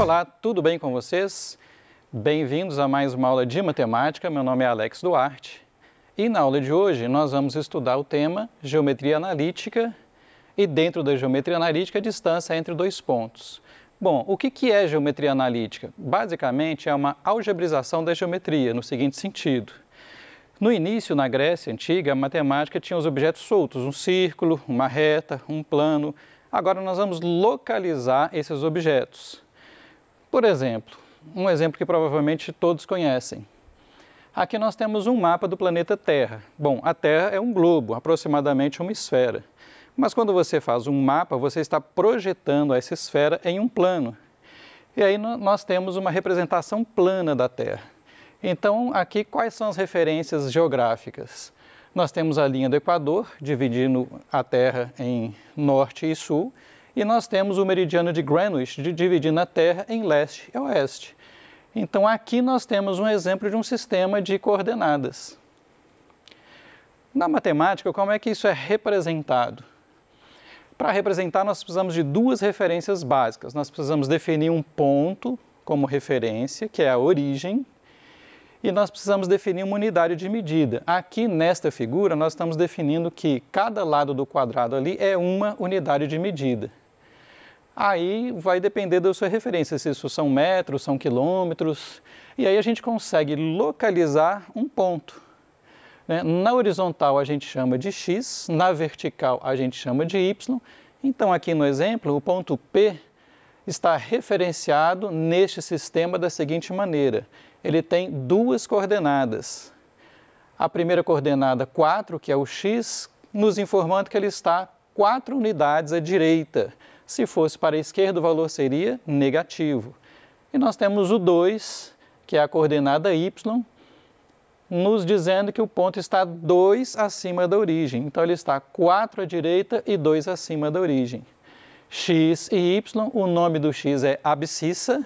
Olá, tudo bem com vocês? Bem-vindos a mais uma aula de matemática. Meu nome é Alex Duarte e na aula de hoje nós vamos estudar o tema geometria analítica e dentro da geometria analítica a distância entre dois pontos. Bom, o que é geometria analítica? Basicamente é uma algebrização da geometria no seguinte sentido. No início, na Grécia Antiga, a matemática tinha os objetos soltos, um círculo, uma reta, um plano. Agora nós vamos localizar esses objetos. Por exemplo, um exemplo que provavelmente todos conhecem. Aqui nós temos um mapa do planeta Terra. Bom, a Terra é um globo, aproximadamente uma esfera. Mas quando você faz um mapa, você está projetando essa esfera em um plano. E aí nós temos uma representação plana da Terra. Então, aqui quais são as referências geográficas? Nós temos a linha do Equador, dividindo a Terra em norte e sul, e nós temos o meridiano de Greenwich, dividindo a Terra em leste e oeste. Então, aqui nós temos um exemplo de um sistema de coordenadas. Na matemática, como é que isso é representado? Para representar, nós precisamos de duas referências básicas. Nós precisamos definir um ponto como referência, que é a origem, e nós precisamos definir uma unidade de medida. Aqui, nesta figura, nós estamos definindo que cada lado do quadrado ali é uma unidade de medida. Aí vai depender da sua referência, se isso são metros, são quilômetros, e aí a gente consegue localizar um ponto. Na horizontal a gente chama de x, na vertical a gente chama de y. Então aqui no exemplo, o ponto P está referenciado neste sistema da seguinte maneira. Ele tem duas coordenadas. A primeira coordenada 4, que é o x, nos informando que ele está 4 unidades à direita. Se fosse para a esquerda, o valor seria negativo. E nós temos o 2, que é a coordenada y, nos dizendo que o ponto está 2 acima da origem. Então, ele está 4 à direita e 2 acima da origem. X e y, o nome do x é abscissa.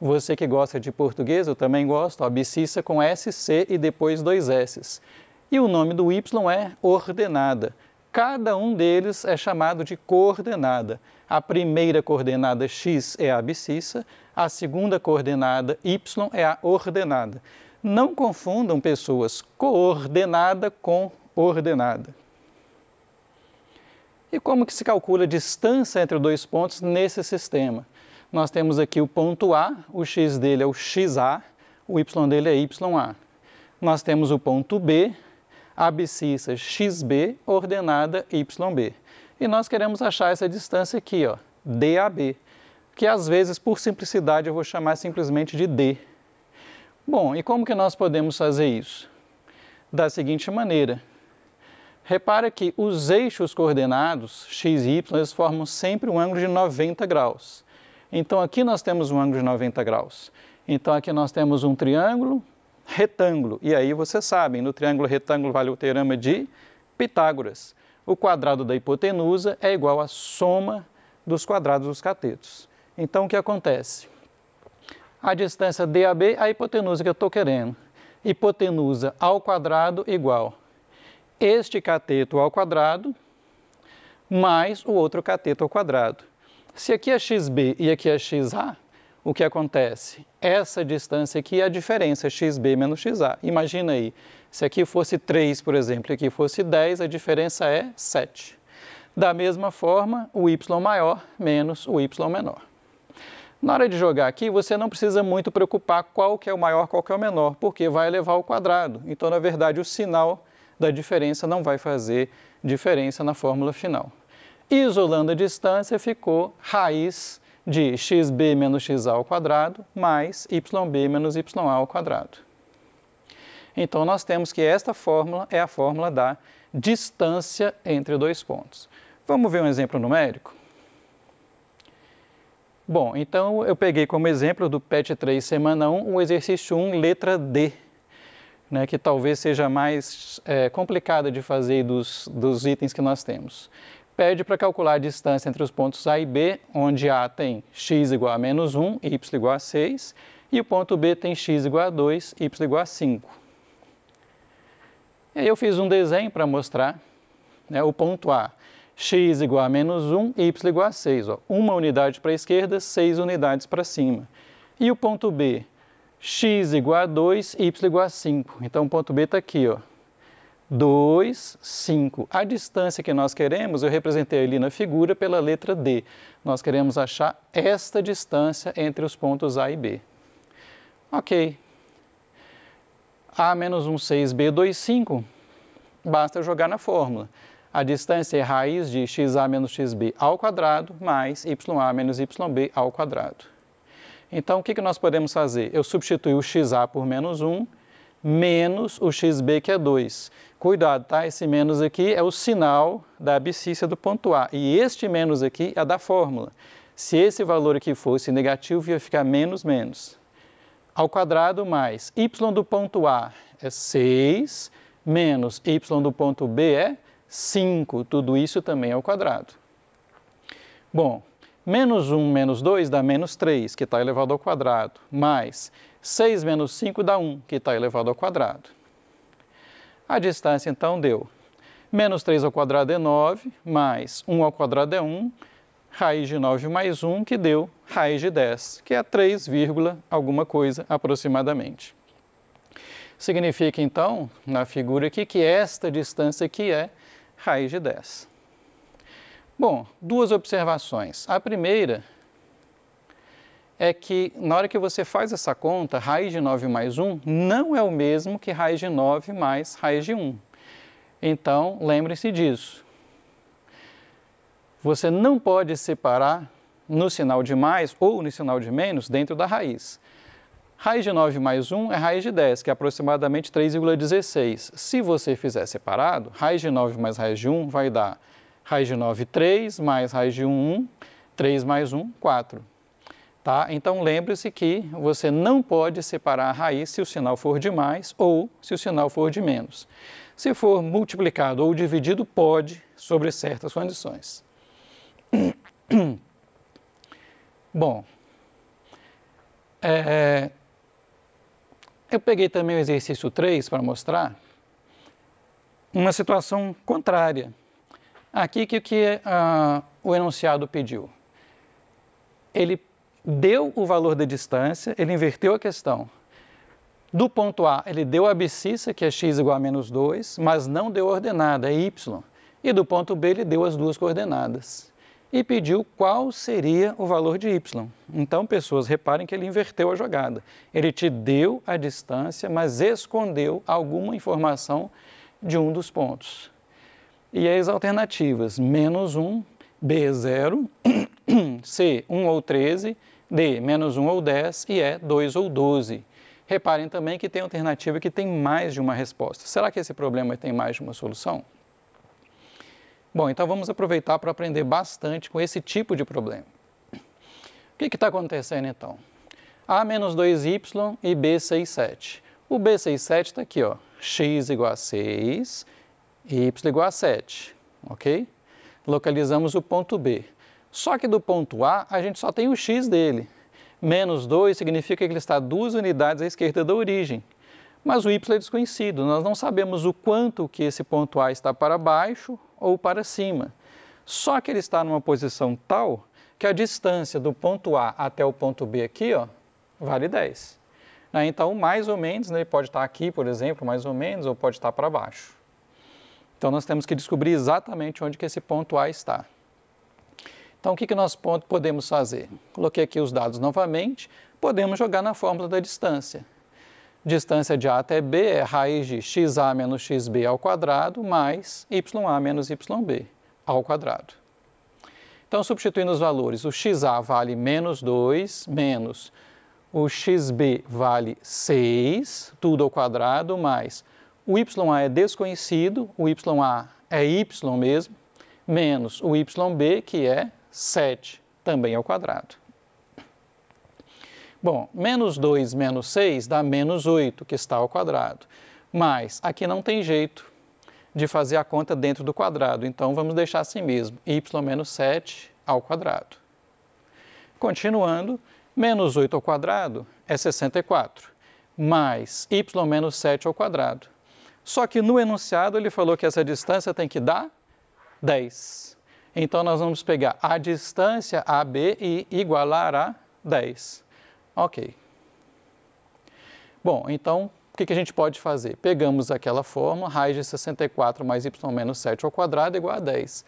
Você que gosta de português, eu também gosto, abscissa com SC e depois 2 S's. E o nome do y é ordenada. Cada um deles é chamado de coordenada. A primeira coordenada x é a abscissa, a segunda coordenada y é a ordenada. Não confundam, pessoas, coordenada com ordenada. E como que se calcula a distância entre dois pontos nesse sistema? Nós temos aqui o ponto A, o x dele é o xa, o y dele é ya. Nós temos o ponto B, abscissa xb, ordenada yb. E nós queremos achar essa distância aqui, ó, DAB, que às vezes, por simplicidade, eu vou chamar simplesmente de D. Bom, e como que nós podemos fazer isso? Da seguinte maneira. Repara que os eixos coordenados, x e y, eles formam sempre um ângulo de 90 graus. Então, aqui nós temos um ângulo de 90 graus. Então, aqui nós temos um triângulo retângulo. E aí, vocês sabem, no triângulo retângulo vale o teorema de Pitágoras. O quadrado da hipotenusa é igual à soma dos quadrados dos catetos. Então, o que acontece? A distância DAB, a hipotenusa que eu estou querendo. Hipotenusa ao quadrado igual este cateto ao quadrado mais o outro cateto ao quadrado. Se aqui é xb e aqui é xa, o que acontece? Essa distância aqui é a diferença, xb menos xa. Imagina aí, se aqui fosse 3, por exemplo, e aqui fosse 10, a diferença é 7. Da mesma forma, o y maior menos o y menor. Na hora de jogar aqui, você não precisa muito preocupar qual que é o maior, qual que é o menor, porque vai elevar ao quadrado. Então, na verdade, o sinal da diferença não vai fazer diferença na fórmula final. Isolando a distância, ficou raiz de xb menos xa ao quadrado mais yb menos ya ao quadrado. Então, nós temos que esta fórmula é a fórmula da distância entre dois pontos. Vamos ver um exemplo numérico? Bom, então eu peguei como exemplo do PET 3, semana 1, o exercício 1, letra D, né, que talvez seja mais complicada de fazer dos itens que nós temos. Pede para calcular a distância entre os pontos A e B, onde A tem x igual a menos 1, y igual a 6, e o ponto B tem x igual a 2, y igual a 5. E aí eu fiz um desenho para mostrar, né, o ponto A. x igual a menos 1, y igual a 6. Ó. Uma unidade para a esquerda, 6 unidades para cima. E o ponto B? X igual a 2, y igual a 5. Então, o ponto B está aqui, ó. 2, 5. A distância que nós queremos, eu representei ali na figura pela letra D. Nós queremos achar esta distância entre os pontos A e B. Ok. A menos 1, 6, B, 2, 5. Basta jogar na fórmula. A distância é raiz de xa menos xb ao quadrado mais ya menos yb ao quadrado. Então, o que nós podemos fazer? Eu substituo o xa por menos 1, menos o xb, que é 2. Cuidado, tá? Esse menos aqui é o sinal da abscissa do ponto A. E este menos aqui é da fórmula. Se esse valor aqui fosse negativo, ia ficar menos, menos. Ao quadrado mais y do ponto A é 6, menos y do ponto B é 5. Tudo isso também é ao quadrado. Bom, menos 1 menos 2 dá menos 3, que está elevado ao quadrado, mais 6 menos 5 dá 1, que está elevado ao quadrado. A distância, então, deu menos 3 ao quadrado é 9, mais 1 ao quadrado é 1, raiz de 9 mais 1, que deu raiz de 10, que é 3, alguma coisa aproximadamente. Significa, então, na figura aqui, que esta distância aqui é raiz de 10. Bom, duas observações. A primeira é que, na hora que você faz essa conta, raiz de 9 mais 1 não é o mesmo que raiz de 9 mais raiz de 1. Então, lembre-se disso. Você não pode separar no sinal de mais ou no sinal de menos dentro da raiz. Raiz de 9 mais 1 é raiz de 10, que é aproximadamente 3,16. Se você fizer separado, raiz de 9 mais raiz de 1 vai dar raiz de 9, 3, mais raiz de 1, 1, 3 mais 1, 4. Tá? Então, lembre-se que você não pode separar a raiz se o sinal for de mais ou se o sinal for de menos. Se for multiplicado ou dividido, pode, sobre certas condições. Bom, eu peguei também o exercício 3 para mostrar uma situação contrária. Aqui, o que o enunciado pediu? Ele deu o valor da distância, ele inverteu a questão. Do ponto A, ele deu a abscissa, que é x igual a menos 2, mas não deu a ordenada, é y. E do ponto B, ele deu as duas coordenadas. E pediu qual seria o valor de y. Então, pessoas, reparem que ele inverteu a jogada. Ele te deu a distância, mas escondeu alguma informação de um dos pontos. E as alternativas, menos 1, B, 0, C, 1 ou 13, D, menos 1 ou 10 e E, 2 ou 12. Reparem também que tem alternativa que tem mais de uma resposta. Será que esse problema tem mais de uma solução? Bom, então vamos aproveitar para aprender bastante com esse tipo de problema. O que está acontecendo então? A menos 2y e B, 6, 7. O B, 6, 7 está aqui, ó. X igual a 6, y igual a 7, ok? Localizamos o ponto B. Só que do ponto A, a gente só tem o x dele. Menos 2 significa que ele está 2 unidades à esquerda da origem. Mas o y é desconhecido, nós não sabemos o quanto que esse ponto A está para baixo ou para cima. Só que ele está numa posição tal que a distância do ponto A até o ponto B aqui, ó, vale 10. Então, mais ou menos, ele pode estar aqui, por exemplo, mais ou menos, ou pode estar para baixo. Então, nós temos que descobrir exatamente onde que esse ponto A está. Então, o que nós podemos fazer? Coloquei aqui os dados novamente, podemos jogar na fórmula da distância. Distância de A até B é raiz de xa menos xb ao quadrado mais ya menos yb ao quadrado. Então, substituindo os valores, o xa vale menos 2, menos o xb vale 6, tudo ao quadrado, mais o ya é desconhecido, o ya é y mesmo, menos o yb, que é 7, também ao quadrado. Bom, menos 2 menos 6 dá menos 8, que está ao quadrado. Mas aqui não tem jeito de fazer a conta dentro do quadrado, então vamos deixar assim mesmo, y menos 7 ao quadrado. Continuando, menos 8 ao quadrado é 64, mais y menos 7 ao quadrado. Só que no enunciado ele falou que essa distância tem que dar 10. Então, nós vamos pegar a distância AB e igualar a 10. Ok. Bom, então, o que a gente pode fazer? Pegamos aquela fórmula, raiz de 64 mais y menos 7 ao quadrado igual a 10.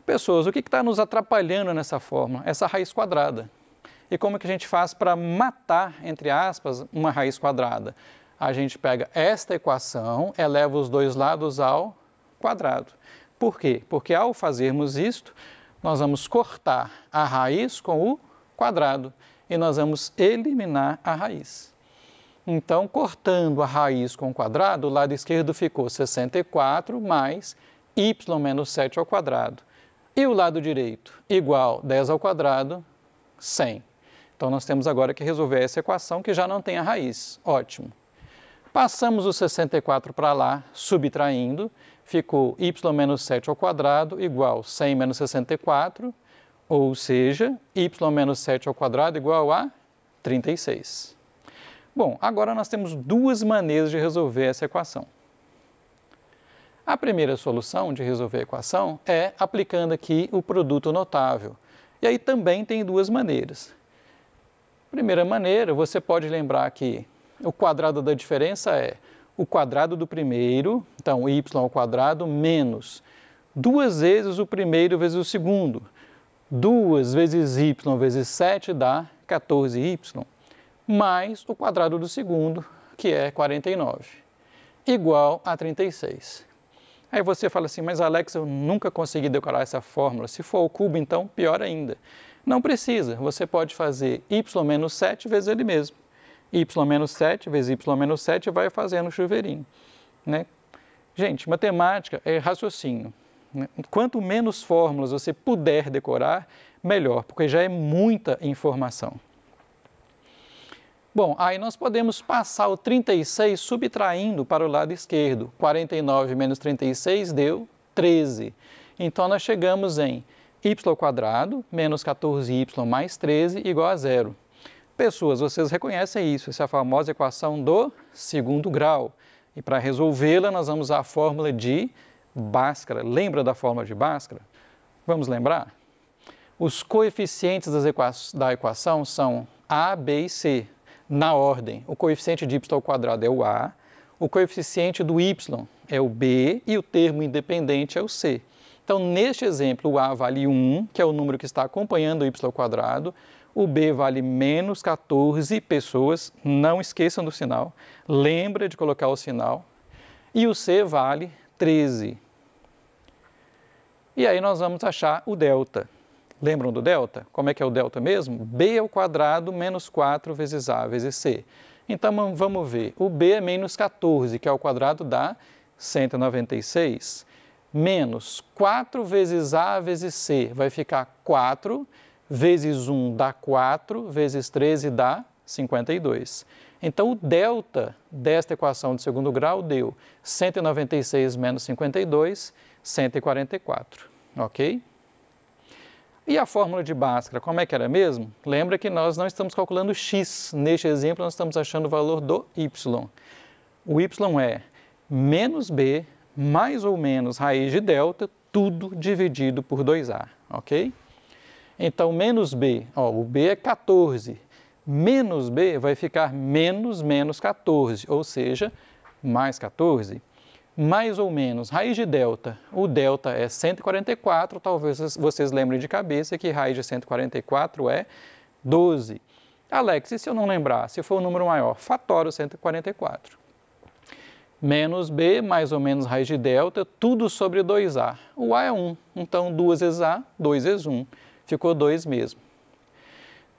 Pessoas, o que está nos atrapalhando nessa fórmula? Essa raiz quadrada. E como que a gente faz para matar, entre aspas, uma raiz quadrada? A gente pega esta equação, eleva os dois lados ao quadrado. Por quê? Porque ao fazermos isto, nós vamos cortar a raiz com o quadrado e nós vamos eliminar a raiz. Então, cortando a raiz com o quadrado, o lado esquerdo ficou 64 mais y menos 7 ao quadrado. E o lado direito, igual 10 ao quadrado, 100. Então, nós temos agora que resolver essa equação que já não tem a raiz. Ótimo. Passamos o 64 para lá, subtraindo, ficou y menos 7 ao quadrado igual 100 menos 64, ou seja, y menos 7 ao quadrado igual a 36. Bom, agora nós temos duas maneiras de resolver essa equação. A primeira solução de resolver a equação é aplicando aqui o produto notável. E aí também tem duas maneiras. Primeira maneira, você pode lembrar que o quadrado da diferença é o quadrado do primeiro, então y ao quadrado, menos 2 vezes o primeiro vezes o segundo. 2 vezes y vezes 7 dá 14y, mais o quadrado do segundo, que é 49, igual a 36. Aí você fala assim, mas Alex, eu nunca consegui decorar essa fórmula. Se for ao cubo, então, pior ainda. Não precisa, você pode fazer y menos 7 vezes ele mesmo. Y menos 7 vezes y menos 7 vai fazendo o chuveirinho, né? Gente, matemática é raciocínio, né? Quanto menos fórmulas você puder decorar, melhor, porque já é muita informação. Bom, aí nós podemos passar o 36 subtraindo para o lado esquerdo. 49 menos 36 deu 13. Então, nós chegamos em y ao quadrado menos 14y mais 13 igual a zero. Pessoas, vocês reconhecem isso, essa é a famosa equação do segundo grau. E para resolvê-la, nós vamos usar a fórmula de Bhaskara. Lembra da fórmula de Bhaskara? Vamos lembrar? Os coeficientes da equação são a, b e c, na ordem. O coeficiente de y ao quadrado é o a, o coeficiente do y é o b e o termo independente é o c. Então, neste exemplo, o a vale 1, que é o número que está acompanhando o y ao quadrado, o b vale menos 14, pessoas, não esqueçam do sinal, lembra de colocar o sinal, e o c vale 13. E aí nós vamos achar o delta. Lembram do delta? Como é que é o delta mesmo? b ao quadrado menos 4 vezes a vezes c. Então, vamos ver. O b é menos 14, que ao quadrado dá 196, menos 4 vezes a vezes c, vai ficar 4, vezes 1 dá 4, vezes 13 dá 52. Então, o delta desta equação de segundo grau deu 196 menos 52, 144. Ok? E a fórmula de Bhaskara, como é que era mesmo? Lembra que nós não estamos calculando x. Neste exemplo, nós estamos achando o valor do y. O y é menos b mais ou menos raiz de delta, tudo dividido por 2a. Ok? Então, menos b, o b é 14. Menos b vai ficar menos 14, ou seja, mais 14. Mais ou menos, raiz de delta, o delta é 144, talvez vocês lembrem de cabeça que raiz de 144 é 12. Alex, e se eu não lembrar, se for um número maior, fatora o 144. Menos b, mais ou menos raiz de delta, tudo sobre 2a. O a é 1, então 2 vezes a, 2 vezes 1, ficou 2 mesmo.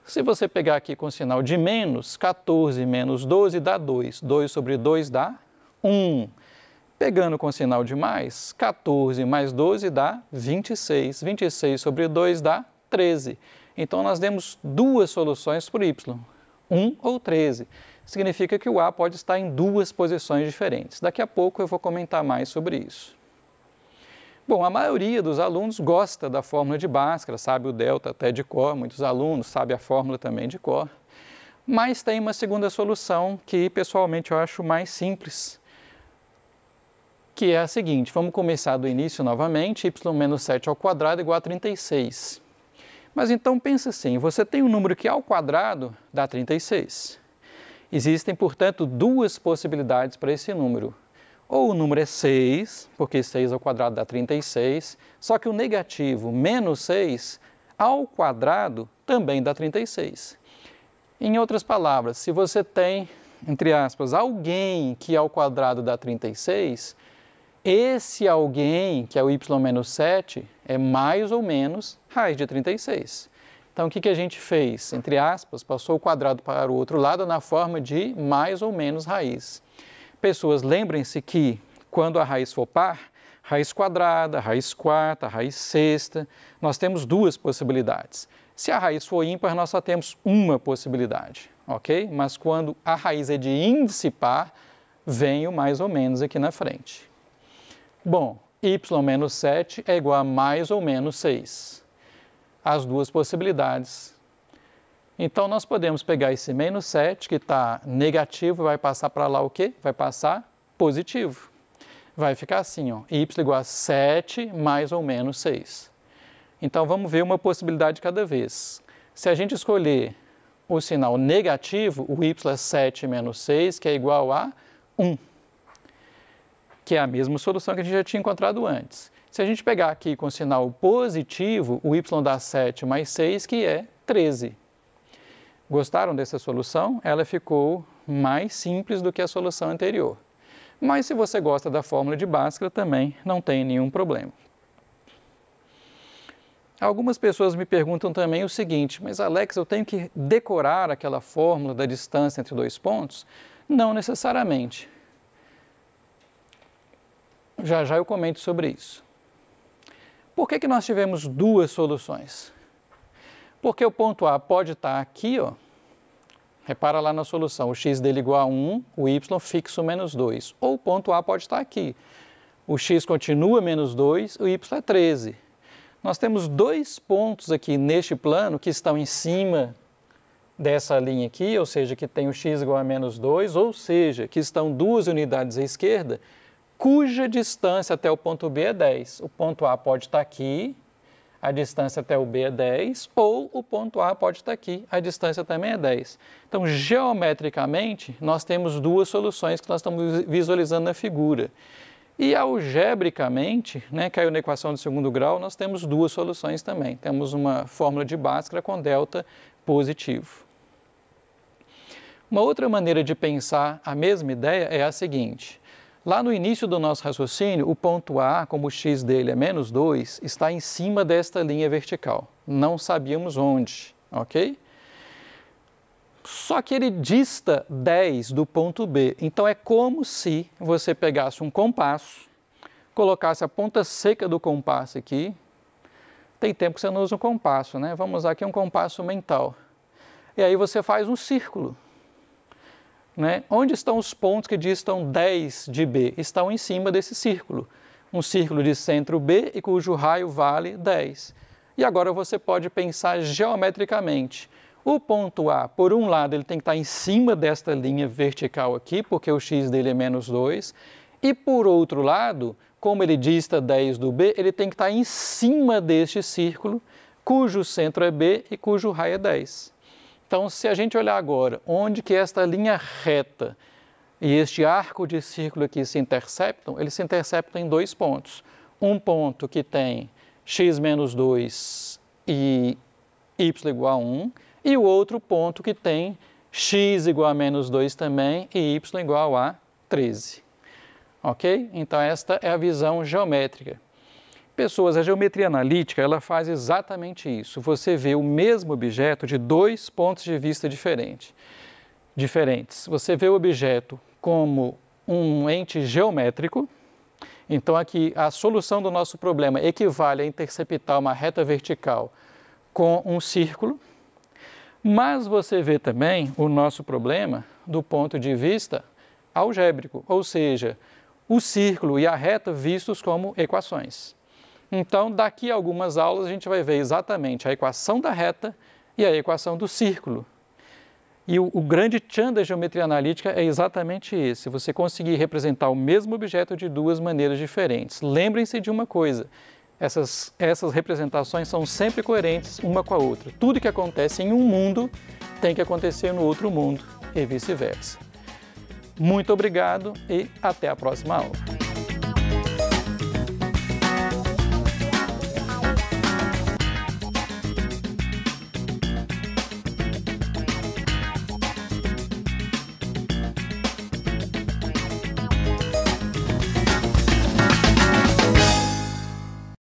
Se você pegar aqui com o sinal de menos, 14 menos 12 dá 2, 2 sobre 2 dá 1. Pegando com o sinal de mais, 14 mais 12 dá 26. 26 sobre 2 dá 13. Então, nós temos duas soluções por y, 1 ou 13. Significa que o a pode estar em duas posições diferentes. Daqui a pouco eu vou comentar mais sobre isso. Bom, a maioria dos alunos gosta da fórmula de Bhaskara, sabe o delta até de cor, muitos alunos sabem a fórmula também de cor. Mas tem uma segunda solução que, pessoalmente, eu acho mais simples, que é a seguinte, vamos começar do início novamente, y menos 7 ao quadrado igual a 36. Mas então pensa assim, você tem um número que ao quadrado dá 36. Existem, portanto, duas possibilidades para esse número. Ou o número é 6, porque 6 ao quadrado dá 36, só que o negativo menos 6 ao quadrado também dá 36. Em outras palavras, se você tem, entre aspas, alguém que ao quadrado dá 36, esse alguém, que é o y menos 7, é mais ou menos raiz de 36. Então, o que a gente fez? Entre aspas, passou o quadrado para o outro lado na forma de mais ou menos raiz. Pessoas, lembrem-se que quando a raiz for par, raiz quadrada, raiz quarta, raiz sexta, nós temos duas possibilidades. Se a raiz for ímpar, nós só temos uma possibilidade, ok? Mas quando a raiz é de índice par, vem o mais ou menos aqui na frente. Bom, y menos 7 é igual a mais ou menos 6. As duas possibilidades. Então, nós podemos pegar esse menos 7, que está negativo, vai passar para lá o quê? Vai passar positivo. Vai ficar assim, ó, y igual a 7 mais ou menos 6. Então, vamos ver uma possibilidade de cada vez. Se a gente escolher o sinal negativo, o y é 7 menos 6, que é igual a 1. Que é a mesma solução que a gente já tinha encontrado antes. Se a gente pegar aqui com o sinal positivo, o y dá 7 mais 6, que é 13. Gostaram dessa solução? Ela ficou mais simples do que a solução anterior. Mas se você gosta da fórmula de Bhaskara, também não tem nenhum problema. Algumas pessoas me perguntam também o seguinte, mas Alex, eu tenho que decorar aquela fórmula da distância entre dois pontos? Não necessariamente. Já já eu comento sobre isso. Por que nós tivemos duas soluções? Porque o ponto A pode estar aqui, ó. Repara lá na solução, o x dele igual a 1, o y fixo menos 2. Ou o ponto A pode estar aqui. O x continua menos 2, o y é 13. Nós temos dois pontos aqui neste plano que estão em cima dessa linha aqui, ou seja, que tem o x igual a menos 2, ou seja, que estão duas unidades à esquerda, cuja distância até o ponto B é 10. O ponto A pode estar aqui, a distância até o B é 10, ou o ponto A pode estar aqui, a distância também é 10. Então, geometricamente, nós temos duas soluções que nós estamos visualizando na figura. E algebricamente, caiu na equação de segundo grau, nós temos duas soluções também. Temos uma fórmula de Bhaskara com delta positivo. Uma outra maneira de pensar a mesma ideia é a seguinte. Lá no início do nosso raciocínio, o ponto A, como o x dele é menos 2, está em cima desta linha vertical. Não sabíamos onde, ok? Só que ele dista 10 do ponto B. Então, é como se você pegasse um compasso, colocasse a ponta seca do compasso aqui. Tem tempo que você não usa um compasso, né? Vamos usar aqui um compasso mental. E aí você faz um círculo. Onde estão os pontos que distam 10 de B? Estão em cima desse círculo. Um círculo de centro B e cujo raio vale 10. E agora você pode pensar geometricamente. O ponto A, por um lado, ele tem que estar em cima desta linha vertical aqui, porque o x dele é menos 2. E por outro lado, como ele dista 10 do B, ele tem que estar em cima deste círculo, cujo centro é B e cujo raio é 10. Então, se a gente olhar agora onde que esta linha reta e este arco de círculo aqui se interceptam, eles se interceptam em dois pontos. Um ponto que tem x menos 2 e y igual a 1, e o outro ponto que tem x igual a menos 2 também e y igual a 13. Ok? Então, esta é a visão geométrica. Pessoas, a geometria analítica, ela faz exatamente isso. Você vê o mesmo objeto de dois pontos de vista diferentes. Você vê o objeto como um ente geométrico. Então, aqui, a solução do nosso problema equivale a interceptar uma reta vertical com um círculo. Mas você vê também o nosso problema do ponto de vista algébrico, ou seja, o círculo e a reta vistos como equações. Então, daqui a algumas aulas, a gente vai ver exatamente a equação da reta e a equação do círculo. E o grande tchan da geometria analítica é exatamente esse, você conseguir representar o mesmo objeto de duas maneiras diferentes. Lembrem-se de uma coisa, essas representações são sempre coerentes uma com a outra. Tudo que acontece em um mundo tem que acontecer no outro mundo e vice-versa. Muito obrigado e até a próxima aula.